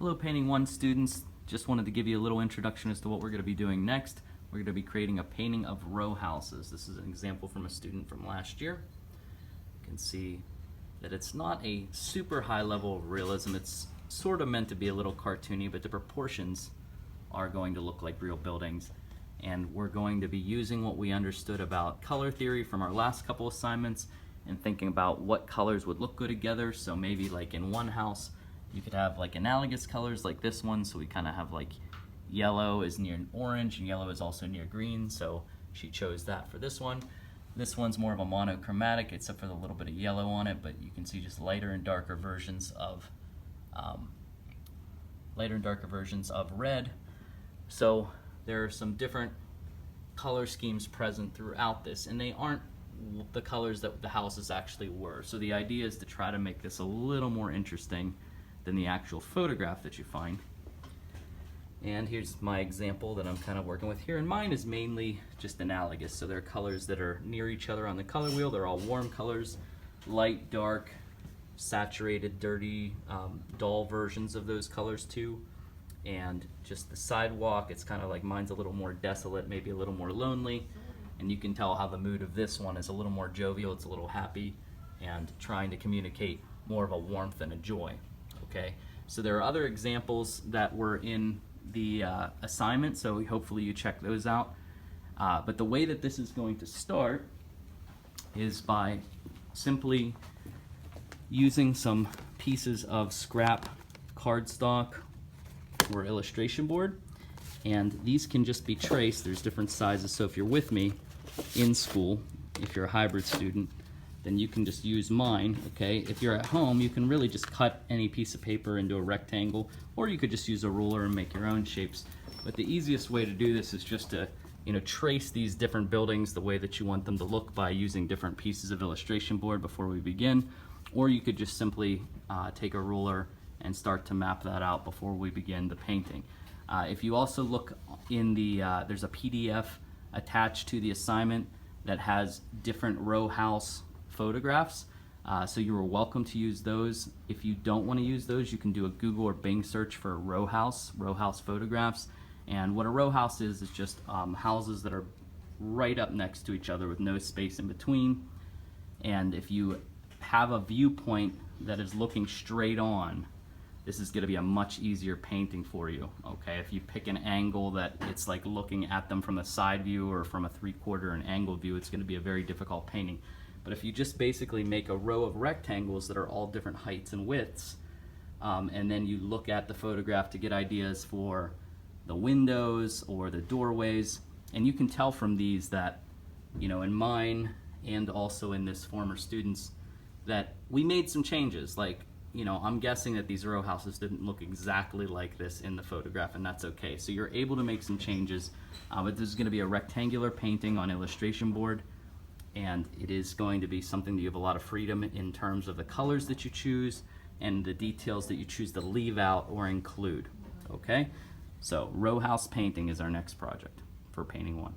Hello Painting 1 students, just wanted to give you a little introduction as to what we're going to be doing next. We're going to be creating a painting of row houses. This is an example from a student from last year. You can see that it's not a super high level of realism. It's sort of meant to be a little cartoony, but the proportions are going to look like real buildings. And we're going to be using what we understood about color theory from our last couple assignments and thinking about what colors would look good together. So maybe like in one house, you could have like analogous colors like this one. So we kind of have like yellow is near orange and yellow is also near green. So she chose that for this one. This one's more of a monochromatic except for the little bit of yellow on it, but you can see just lighter and darker versions of red. So there are some different color schemes present throughout this, and they aren't the colors that the houses actually were. So the idea is to try to make this a little more interesting than the actual photograph that you find. And here's my example that I'm kind of working with here, and mine is mainly just analogous. So there are colors that are near each other on the color wheel. They're all warm colors, light, dark, saturated, dirty, dull versions of those colors too. And just the sidewalk, it's kind of like mine's a little more desolate, maybe a little more lonely. And you can tell how the mood of this one is a little more jovial, it's a little happy, and trying to communicate more of a warmth and a joy. Okay, so there are other examples that were in the assignment, so hopefully you check those out. But the way that this is going to start is by simply using some pieces of scrap cardstock or illustration board, and these can just be traced. There's different sizes, so if you're with me in school, if you're a hybrid student, then you can just use mine, okay? If you're at home, you can really just cut any piece of paper into a rectangle, or you could just use a ruler and make your own shapes. But the easiest way to do this is just to, trace these different buildings the way that you want them to look by using different pieces of illustration board before we begin. Or you could just simply take a ruler and start to map that out before we begin the painting. If you also look in the, there's a PDF attached to the assignment that has different row house photographs, so you are welcome to use those. If you don't want to use those, you can do a Google or Bing search for row house photographs. And what a row house is just houses that are right up next to each other with no space in between. And if you have a viewpoint that is looking straight on, this is going to be a much easier painting for you. Okay, if you pick an angle that it's like looking at them from a side view or from a 3/4 an angle view, it's going to be a very difficult painting. But if you just basically make a row of rectangles that are all different heights and widths, and then you look at the photograph to get ideas for the windows or the doorways, and you can tell from these that, in mine and also in this former student's, that we made some changes. Like, I'm guessing that these row houses didn't look exactly like this in the photograph, and that's okay. So you're able to make some changes, but this is going to be a rectangular painting on illustration board. And it is going to be something that you have a lot of freedom in terms of the colors that you choose and the details that you choose to leave out or include. Okay? So row house painting is our next project for Painting 1.